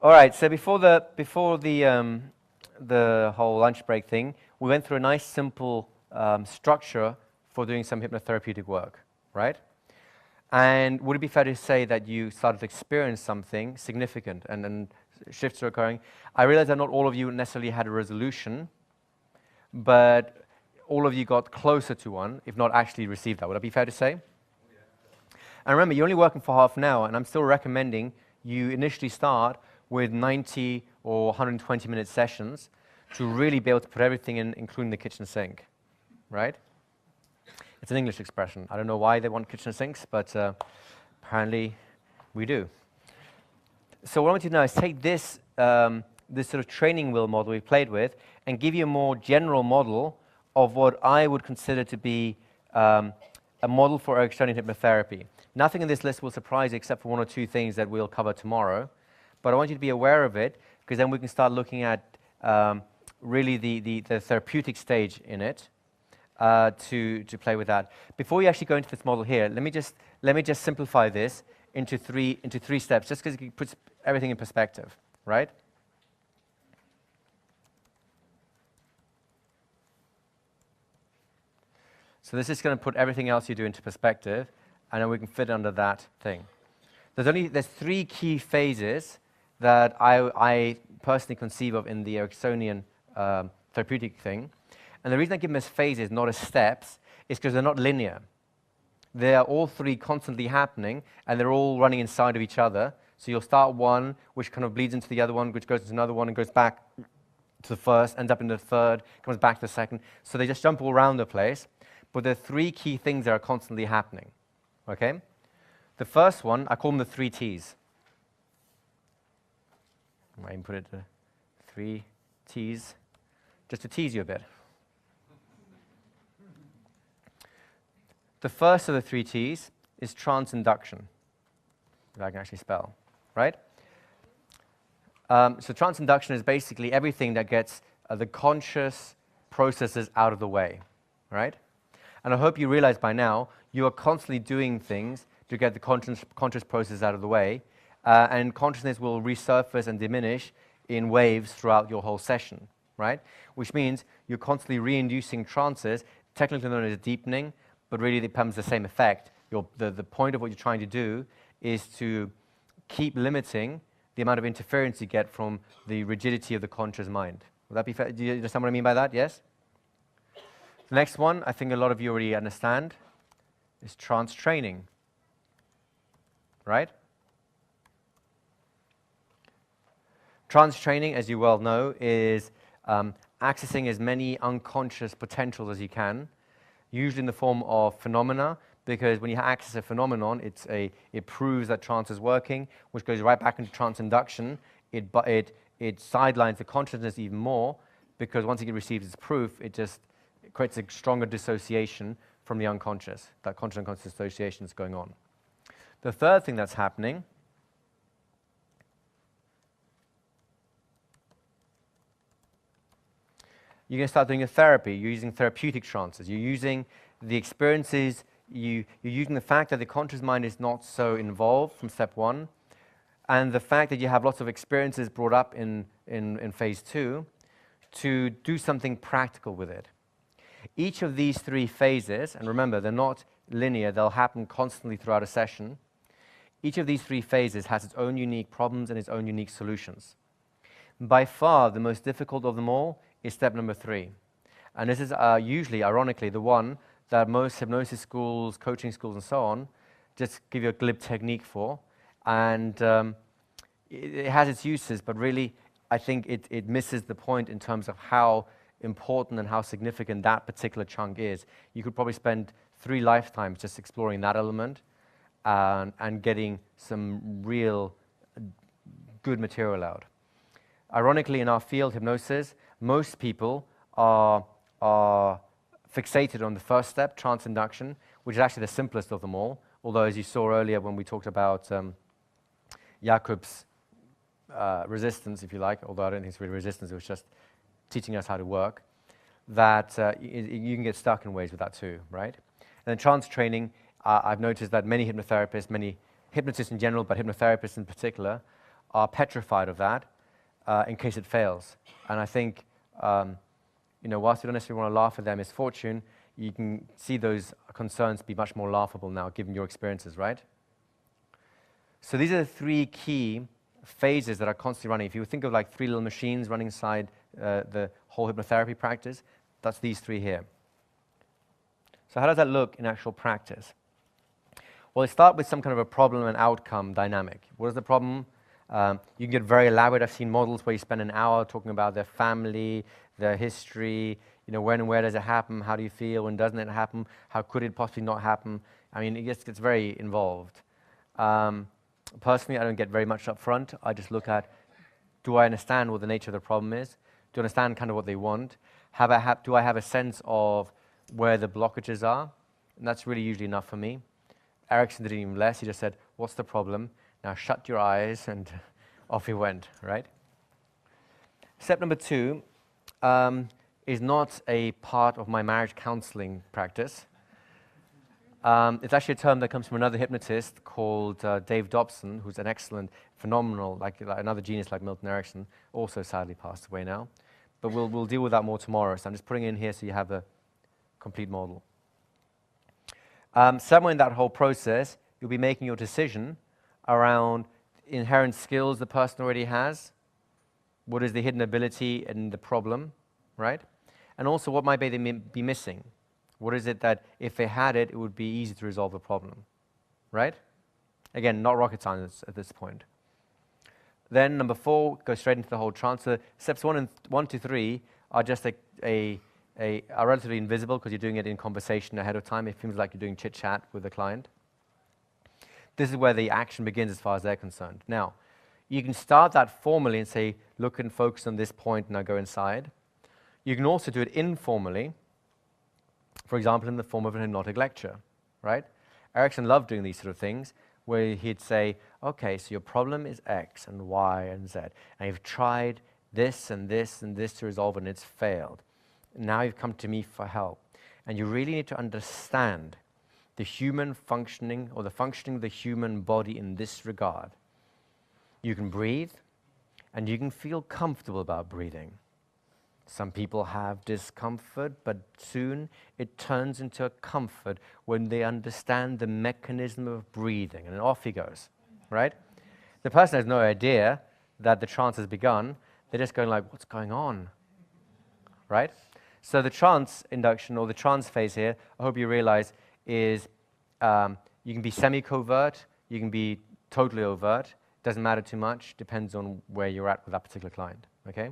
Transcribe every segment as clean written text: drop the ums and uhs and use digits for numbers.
All right, so before the whole lunch break thing, we went through a nice simple structure for doing some hypnotherapeutic work, right? And would it be fair to say that you started to experience something significant and then shifts are occurring? I realize that not all of you necessarily had a resolution, but all of you got closer to one, if not actually received that. Would that be fair to say? Yeah. And remember, you're only working for half an hour, and I'm still recommending you initially start with 90 or 120-minute sessions to really be able to put everything in, including the kitchen sink, right? It's an English expression. I don't know why they want kitchen sinks, but apparently we do. So what I want you to know is take this, this sort of training wheel model we played with and give you a more general model of what I would consider to be a model for Ericksonian hypnotherapy. Nothing in this list will surprise you except for one or two things that we'll cover tomorrow. But I want you to be aware of it, because then we can start looking at really the therapeutic stage in it to play with that. Before we actually go into this model here, let me just simplify this into three steps, just because it puts everything in perspective, right? So this is going to put everything else you do into perspective, and then we can fit under that thing. There's three key phases that I personally conceive of in the Ericksonian therapeutic thing. And the reason I give them as phases, not as steps, is because they're not linear. They are all three constantly happening, and they're all running inside of each other. So you'll start one, which kind of bleeds into the other one, which goes into another one, and goes back to the first, ends up in the third, comes back to the second. So they just jump all around the place. But there are three key things that are constantly happening, okay? The first one, I call them the 3 T's. I might even put it to 3 T's, just to tease you a bit. The first of the 3 T's is trance induction, if I can actually spell, right? So trance induction is basically everything that gets the conscious processes out of the way, right? And I hope you realize by now, you are constantly doing things to get the conscious process out of the way, and consciousness will resurface and diminish in waves throughout your whole session, right? Which means you're constantly re-inducing trances, technically known as deepening, but really it becomes the same effect. The point of what you're trying to do is to keep limiting the amount of interference you get from the rigidity of the conscious mind. Would that be fair? Do you understand what I mean by that? Yes? The next one, I think a lot of you already understand, is trance training, right? Trance training, as you well know, is accessing as many unconscious potentials as you can, usually in the form of phenomena, because when you access a phenomenon, it proves that trance is working, which goes right back into trance induction. It sidelines the consciousness even more, because once it receives its proof, it creates a stronger dissociation from the unconscious. That conscious unconscious dissociation is going on. The third thing that's happening you're going to start doing a therapy. You're using therapeutic trances. You're using the experiences, you're using the fact that the conscious mind is not so involved from step 1, and the fact that you have lots of experiences brought up in phase 2 to do something practical with it. Each of these 3 phases, and remember, they're not linear, they'll happen constantly throughout a session. Each of these 3 phases has its own unique problems and its own unique solutions. By far, the most difficult of them all is step number 3. And this is usually, ironically, the one that most hypnosis schools, coaching schools, and so on just give you a glib technique for. And it has its uses, but really, I think it misses the point in terms of how important and how significant that particular chunk is. You could probably spend 3 lifetimes just exploring that element and getting some real good material out. Ironically, in our field, hypnosis, most people are fixated on the first step, trance induction, which is actually the simplest of them all. Although, as you saw earlier when we talked about Jakob's resistance, if you like, although I don't think it's really resistance, it was just teaching us how to work, that you can get stuck in ways with that too, right? And then trance training, I've noticed that many hypnotherapists, many hypnotists in general, but hypnotherapists in particular, are petrified of that in case it fails. And I think, whilst you don't necessarily want to laugh at their misfortune, you can see those concerns be much more laughable now, given your experiences, right? So these are the three key phases that are constantly running. If you think of like three little machines running inside the whole hypnotherapy practice, that's these three here. So how does that look in actual practice? Well, let's start with some kind of a problem and outcome dynamic. What is the problem? You can get very elaborate. I've seen models where you spend an hour talking about their family, their history, when and where does it happen, how do you feel, when doesn't it happen, how could it possibly not happen? I mean, it gets very involved. Personally, I don't get very much up front. I just look at, do I understand what the nature of the problem is? Do I understand kind of what they want? Do I have a sense of where the blockages are? And that's really usually enough for me. Erickson did even less. He just said, what's the problem? Now shut your eyes, and off he went, right? Step number 2 is not a part of my marriage counseling practice. It's actually a term that comes from another hypnotist called Dave Dobson, who's an excellent, phenomenal, like another genius like Milton Erickson, also sadly passed away now. But we'll deal with that more tomorrow, so I'm just putting it in here so you have a complete model. Somewhere in that whole process, you'll be making your decision around inherent skills the person already has, what is the hidden ability and the problem, right? And also what might they be missing. What is it that if they had it, it would be easy to resolve the problem, right? Again, not rocket science at this point. Then number 4, go straight into the whole trance. So steps 1 to 3 are just are relatively invisible because you're doing it in conversation ahead of time. It seems like you're doing chit-chat with the client. This is where the action begins as far as they're concerned. Now, you can start that formally and say, look and focus on this point, and now go inside. You can also do it informally, for example, in the form of an hypnotic lecture, right? Erickson loved doing these sort of things, where he'd say, okay, so your problem is X and Y and Z, and you've tried this and this and this to resolve, and it's failed. Now you've come to me for help. And you really need to understand the human functioning, or the functioning of the human body in this regard. You can breathe, and you can feel comfortable about breathing. Some people have discomfort, but soon it turns into a comfort when they understand the mechanism of breathing, and off he goes, right? The person has no idea that the trance has begun. They're just going like, what's going on, right? So the trance induction, or the trance phase here, I hope you realize, is you can be semi-covert, you can be totally overt. Doesn't matter too much, depends on where you're at with that particular client, okay?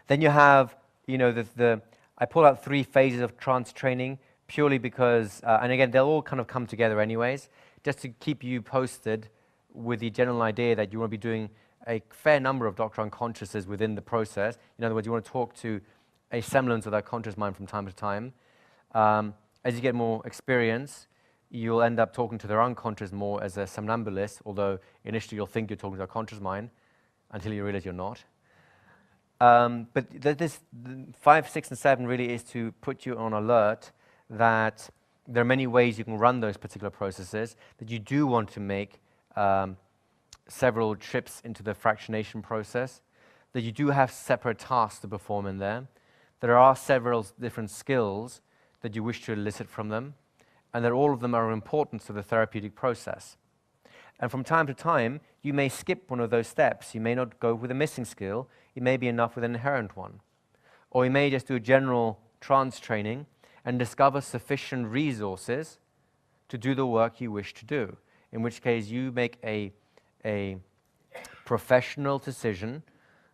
Then you have, I pull out 3 phases of trance training purely because, and again, they'll all kind of come together anyways, just to keep you posted with the general idea that you want to be doing a fair number of Dr. Unconsciouses within the process. In other words, you want to talk to a semblance of that conscious mind from time to time. As you get more experience, you'll end up talking to their unconscious more as a somnambulist, although initially you'll think you're talking to a conscious mind until you realize you're not. But this 5, 6, and 7 really is to put you on alert that there are many ways you can run those particular processes, that you do want to make several trips into the fractionation process, that you do have separate tasks to perform in there. There are several different skills that you wish to elicit from them, and that all of them are important to the therapeutic process. And from time to time, you may skip one of those steps. You may not go with a missing skill. It may be enough with an inherent one. Or you may just do a general trance training and discover sufficient resources to do the work you wish to do, in which case you make a professional decision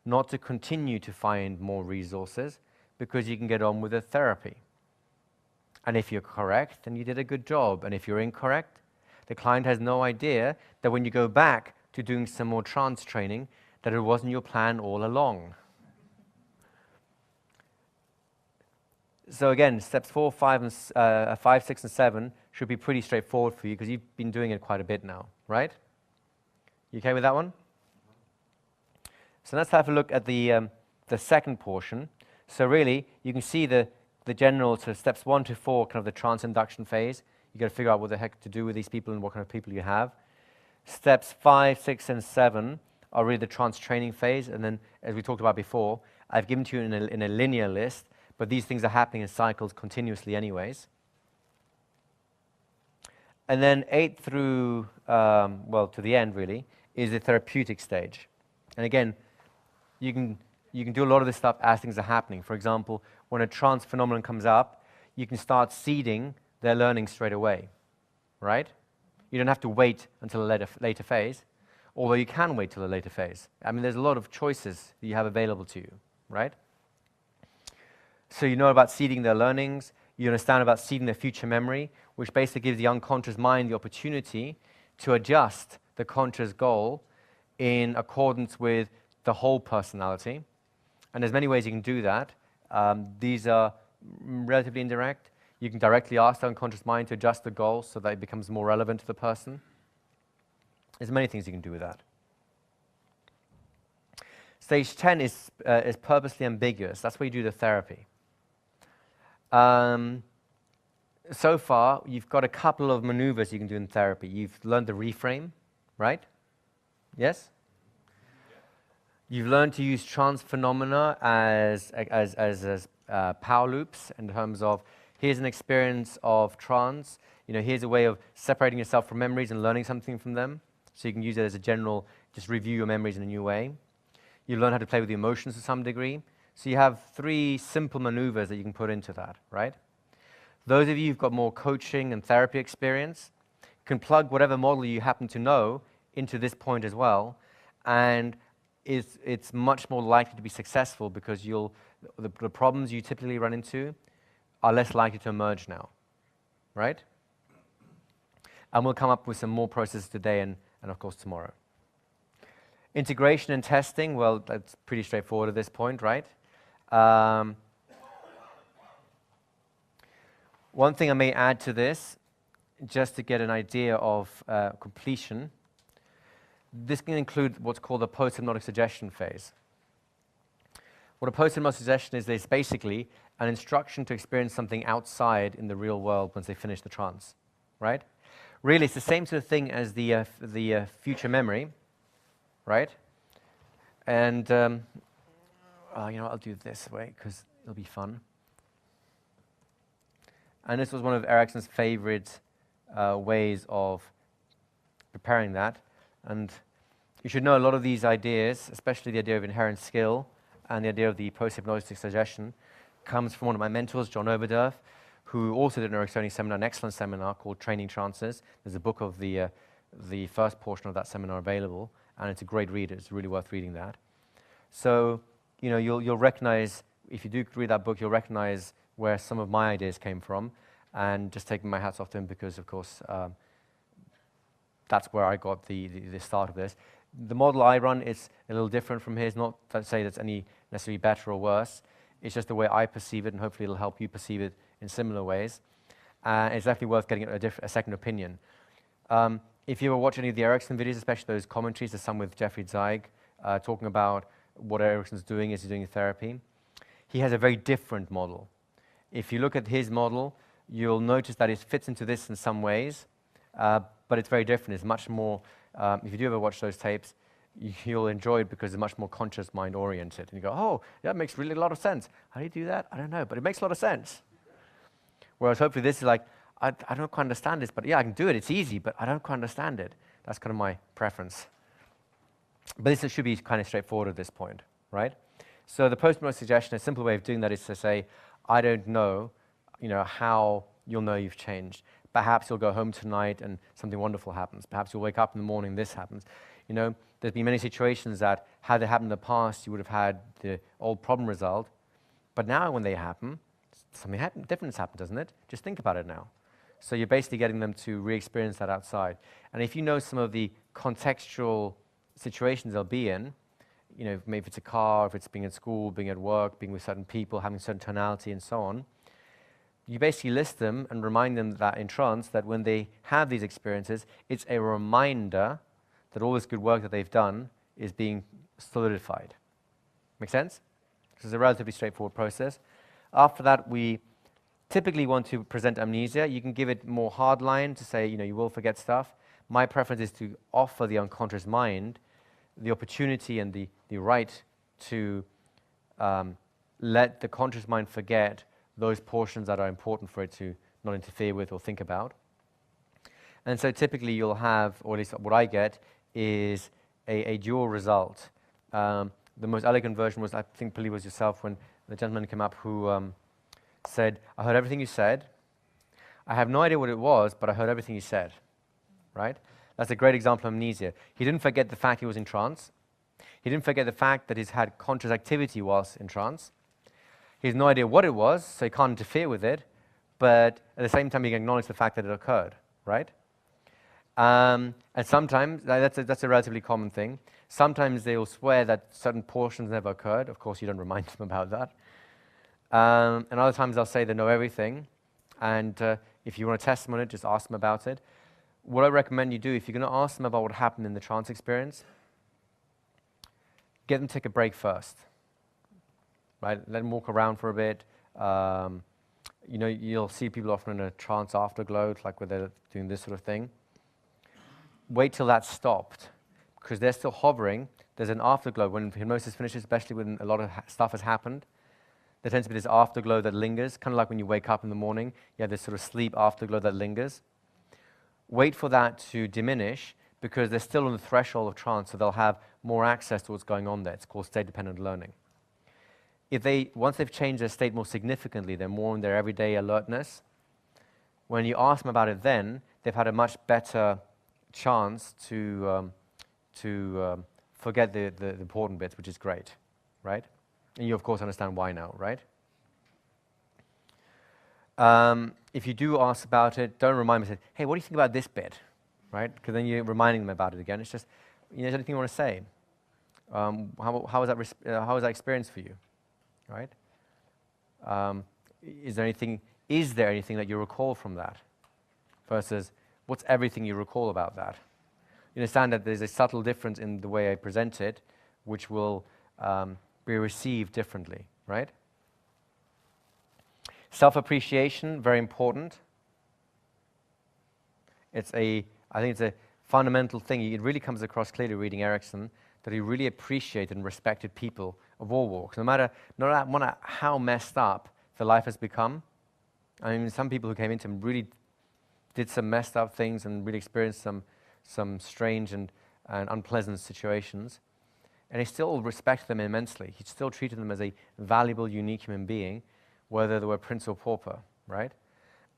not to continue to find more resources because you can get on with the therapy. And if you're correct, then you did a good job. And if you're incorrect, the client has no idea that when you go back to doing some more trance training, that it wasn't your plan all along. So again, steps 4, 5, 6, and 7 should be pretty straightforward for you because you've been doing it quite a bit now, right? You okay with that one? So let's have a look at the second portion. So really, you can see the general sort of steps 1 to 4, kind of the trance induction phase. You've got to figure out what the heck to do with these people and what kind of people you have. Steps 5, 6, and 7 are really the trance training phase. And then, as we talked about before, I've given to you in a linear list, but these things are happening in cycles continuously anyways. And then 8 through, well, to the end really, is the therapeutic stage. And again, you can do a lot of this stuff as things are happening. For example, when a trance phenomenon comes up, you can start seeding their learning straight away, right? You don't have to wait until a later phase, although you can wait till a later phase. I mean, there's a lot of choices that you have available to you, right? So you know about seeding their learnings, you understand about seeding their future memory, which basically gives the unconscious mind the opportunity to adjust the conscious goal in accordance with the whole personality. And there's many ways you can do that. These are relatively indirect. You can directly ask the unconscious mind to adjust the goal so that it becomes more relevant to the person. There's many things you can do with that. Stage 10 is purposely ambiguous. That's where you do the therapy. So far, you've got a couple of maneuvers you can do in therapy. You've learned the reframe, right? Yes? You've learned to use trance phenomena as power loops in terms of, here's an experience of trance, here's a way of separating yourself from memories and learning something from them. So you can use it as a general, just review your memories in a new way. You learn how to play with the emotions to some degree. So you have 3 simple maneuvers that you can put into that, right? Those of you who've got more coaching and therapy experience can plug whatever model you happen to know into this point as well, and it's much more likely to be successful because the problems you typically run into are less likely to emerge now, right? And we'll come up with some more processes today and of course tomorrow. Integration and testing, well, that's pretty straightforward at this point, right? One thing I may add to this, just to get an idea of completion, this can include what's called the post-hypnotic suggestion phase. What a post-hypnotic suggestion is basically an instruction to experience something outside in the real world once they finish the trance, right? Really, it's the same sort of thing as the future memory, right? And I'll do it this way because it'll be fun. And this was one of Ericsson's favorite ways of preparing that. And you should know a lot of these ideas, especially the idea of inherent skill and the idea of the post-hypnotic suggestion, comes from one of my mentors, John Oberdorf, who also did an Ericksonian seminar, an excellent seminar called Training Trances. There's a book of the first portion of that seminar available, and it's a great read. It's really worth reading that. So, you'll recognize, if you do read that book, you'll recognize where some of my ideas came from, and just taking my hats off to him because, of course, that's where I got the start of this. The model I run is a little different from his, not to say that's any necessarily better or worse. It's just the way I perceive it, and hopefully it'll help you perceive it in similar ways. It's definitely worth getting a second opinion. If you ever watch any of the Erickson videos, especially those commentaries, there's some with Jeffrey Zeig, talking about what Erickson's doing as he's doing therapy. He has a very different model. If you look at his model, you'll notice that it fits into this in some ways, but it's very different. It's much more, if you do ever watch those tapes, you'll enjoy it because it's much more conscious mind oriented. And you go, oh, that makes really a lot of sense. How do you do that? I don't know, but it makes a lot of sense. Whereas hopefully this is like, I don't quite understand this, but yeah, I can do it. It's easy, but I don't quite understand it. That's kind of my preference. But this should be kind of straightforward at this point, right? So the post-hypnotic suggestion, a simple way of doing that is to say, I don't know, how you'll know you've changed. Perhaps you'll go home tonight and something wonderful happens. Perhaps you'll wake up in the morning, this happens. There's been many situations that, had they happened in the past, you would have had the old problem resolved. But now when they happen, something different has happened, doesn't it? Just think about it now. So you're basically getting them to re-experience that outside. And if you know some of the contextual situations they'll be in, maybe if it's a car, if it's being at school, being at work, being with certain people, having certain tonality and so on, you basically list them and remind them that in trance, that when they have these experiences, it's a reminder that all this good work that they've done is being solidified. Make sense? This is a relatively straightforward process. After that, we typically want to present amnesia. You can give it more hard line to say, you will forget stuff, my preference is to offer the unconscious mind the opportunity and the right to let the conscious mind forget those portions that are important for it to not interfere with or think about. And so typically you'll have, or at least what I get, is a dual result. The most elegant version was, I think, believe it was yourself, when the gentleman came up who said, I heard everything you said. I have no idea what it was, but I heard everything you said, right? That's a great example of amnesia. He didn't forget the fact he was in trance. He didn't forget the fact that he's had conscious activity whilst in trance. He has no idea what it was, so he can't interfere with it, but at the same time he can acknowledge the fact that it occurred, right? And sometimes, that's a relatively common thing. Sometimes they will swear that certain portions never occurred. Of course, you don't remind them about that. And other times they'll say they know everything. And if you want to test them on it, just ask them about it. What I recommend you do, if you're going to ask them about what happened in the trance experience, get them to take a break first. Right? Let them walk around for a bit. You know, you'll see people often in a trance afterglow, like where they're doing this sort of thing. Wait till that's stopped, because they're still hovering. There's an afterglow. When hypnosis finishes, especially when a lot of stuff has happened, there tends to be this afterglow that lingers, kind of like when you wake up in the morning. You have this sort of sleep afterglow that lingers. Wait for that to diminish, because they're still on the threshold of trance, so they'll have more access to what's going on there. It's called state-dependent learning. Once they've changed their state more significantly, they're more in their everyday alertness. When you ask them about it then, they've had a much better chance to forget the important bits, which is great, right? And you, of course, understand why now, right? If you do ask about it, don't remind me, say, hey, what do you think about this bit, right? Because then you're reminding them about it again. It's just, is there anything you want to say? How was that experience for you, right? Is there anything that you recall from that? Versus, what's everything you recall about that? You understand that there's a subtle difference in the way I present it, which will be received differently, right? Self-appreciation, very important. I think it's a fundamental thing. It really comes across clearly reading Erickson that he really appreciated and respected people of all walks, no matter how messed up their life has become. I mean, some people who came into him really did some messed up things and really experienced some strange and unpleasant situations. And he still respected them immensely. He still treated them as a valuable, unique human being, whether they were prince or pauper, right?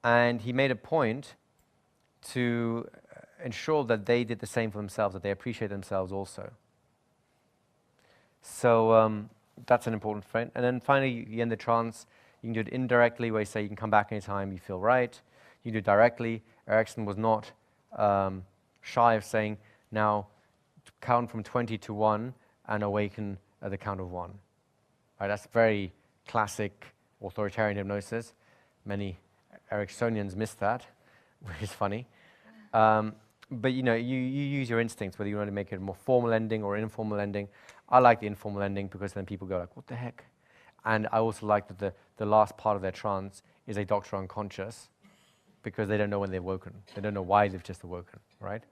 And he made a point to ensure that they did the same for themselves, that they appreciate themselves also. So that's an important point. And then finally, you end the trance. You can do it indirectly, where you say you can come back anytime you feel right. You do it directly. Erickson was not shy of saying, now count from 20 to 1 and awaken at the count of 1. Right, that's very classic authoritarian hypnosis. Many Ericksonians miss that, which is funny. But you know, you use your instincts, whether you want to make it a more formal ending or informal ending. I like the informal ending because then people go like, what the heck? And I also like that the last part of their trance is a doctor unconscious, because they don't know when they've woken. They don't know why they've just awoken, right?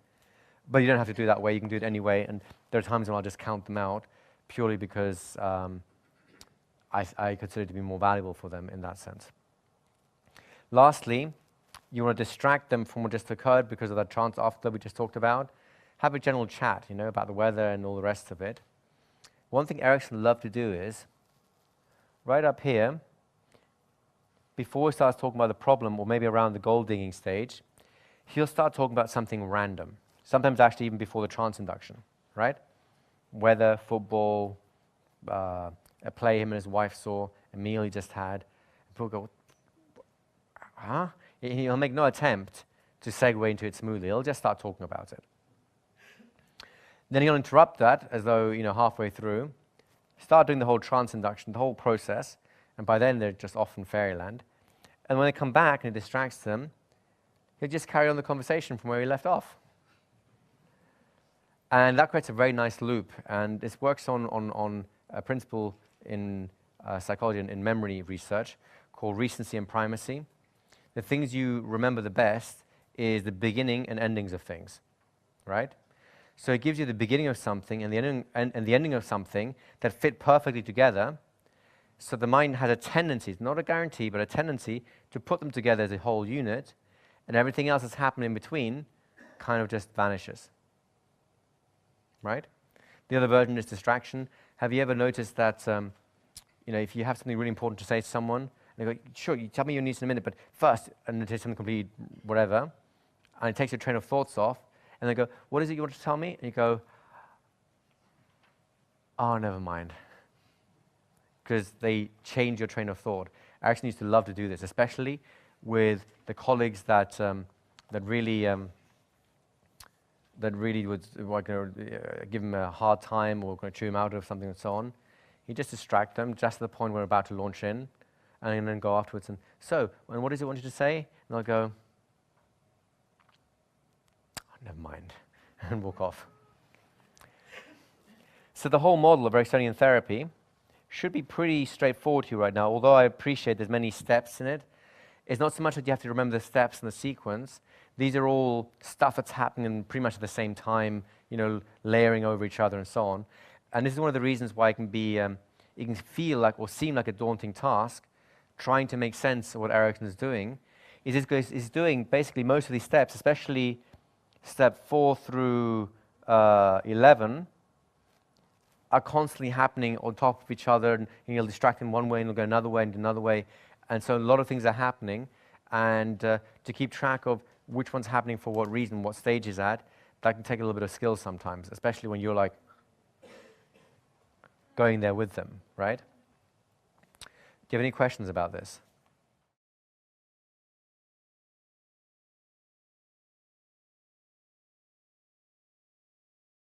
But you don't have to do it that way. You can do it anyway. And there are times when I'll just count them out purely because I consider it to be more valuable for them in that sense. Lastly, you want to distract them from what just occurred because of that trance after we just talked about. Have a general chat, you know, about the weather and all the rest of it. One thing Erickson loved to do is, right up here, before he starts talking about the problem, or maybe around the gold digging stage, he'll start talking about something random. Sometimes actually even before the trance induction, right? Weather, football, a play him and his wife saw, a meal he just had. People go, huh? He'll make no attempt to segue into it smoothly. He'll just start talking about it. Then he'll interrupt that as though, you know, halfway through, start doing the whole trance induction, the whole process, and by then they're just off in fairyland. And when they come back and it distracts them, he'll just carry on the conversation from where he left off. And that creates a very nice loop. And this works on a principle in psychology and in memory research called recency and primacy. The things you remember the best is the beginning and endings of things. right? So it gives you the beginning of something and the ending, and the ending of something that fit perfectly together. So the mind has a tendency, it's not a guarantee, but a tendency to put them together as a whole unit, and everything else that's happened in between kind of just vanishes, right? The other version is distraction. Have you ever noticed that, if you have something really important to say to someone, and they go, sure, you tell me your needs in a minute, but first, and they say something completely whatever, and it takes your train of thoughts off, and they go, what is it you want to tell me? And you go, oh, never mind. Because they change your train of thought. I actually used to love to do this, especially with the colleagues that really would give them a hard time or going to chew them out of something and so on. You just distract them just to the point where we're about to launch in, and then go afterwards and, so, and what is it you want you to say? And they'll go, oh, never mind, and walk off. So the whole model of Ericssonian therapy should be pretty straightforward to you right now, although I appreciate there's many steps in it. It's not so much that you have to remember the steps and the sequence. These are all stuff that's happening pretty much at the same time, layering over each other and so on. And this is one of the reasons why it can be, it can feel like or seem like a daunting task, trying to make sense of what Erickson is doing. Is doing basically most of these steps, especially step 4 through 11, are constantly happening on top of each other, and you'll distract in one way and you'll go another way and another way. And so a lot of things are happening, and to keep track of which one's happening for what reason, what stage is at, that can take a little bit of skill sometimes, especially when you're like going there with them, right? Do you have any questions about this?